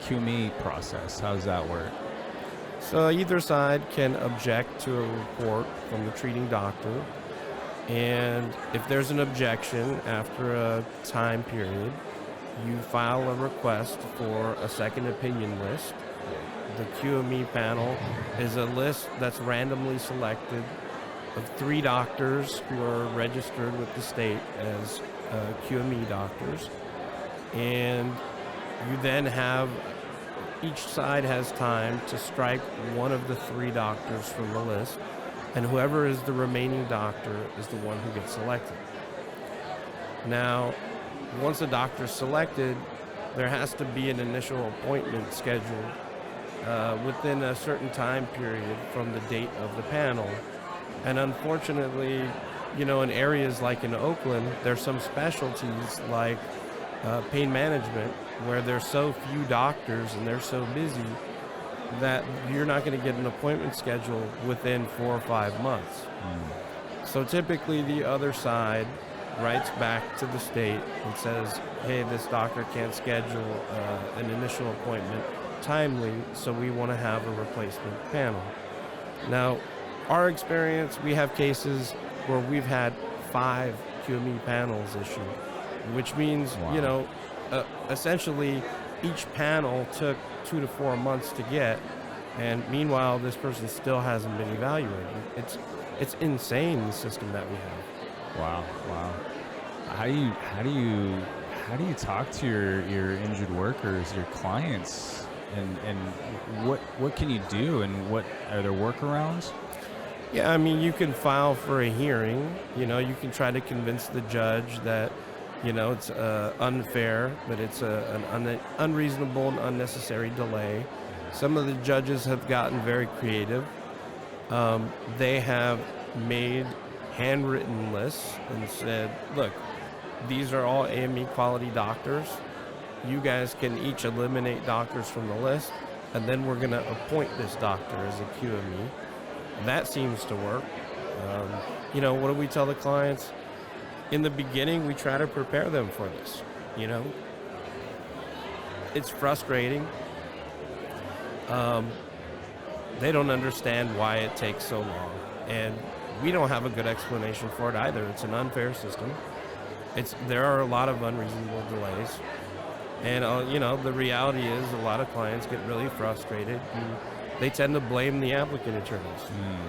QME process? How does that work? So either side can object to a report from the treating doctor, and if there's an objection after a time period, you file a request for a second opinion list. The QME panel is a list that's randomly selected of 3 doctors who are registered with the state as QME doctors, and you then have each side has time to strike one of the 3 doctors from the list, and whoever is the remaining doctor is the one who gets selected. Now, once a doctor is selected, there has to be an initial appointment scheduled within a certain time period from the date of the panel. And unfortunately, in areas like in Oakland, there's some specialties like pain management where there's so few doctors and they're so busy that you're not going to get an appointment schedule within 4 or 5 months. So typically the other side writes back to the state and says, hey, this doctor can't schedule an initial appointment timely, so we want to have a replacement panel. Now, our experience, we have cases where we've had 5 QME panels issued, which means, Wow. Essentially each panel took 2 to 4 months to get, and meanwhile this person still hasn't been evaluated. It's insane, the system that we have. Wow. How do you talk to your injured workers, your clients, and what can you do, and what are there workarounds? Yeah, I mean, you can file for a hearing. You can try to convince the judge that, it's unfair, that it's an unreasonable and unnecessary delay. Some of the judges have gotten very creative. They have made handwritten lists and said, look, these are all AME quality doctors. You guys can each eliminate doctors from the list, and then we're going to appoint this doctor as a QME. That seems to work. What do we tell the clients? In the beginning, we try to prepare them for this. It's frustrating. They don't understand why it takes so long, and we don't have a good explanation for it either. It's an unfair system. There are a lot of unreasonable delays, and the reality is a lot of clients get really frustrated, and they tend to blame the applicant attorneys.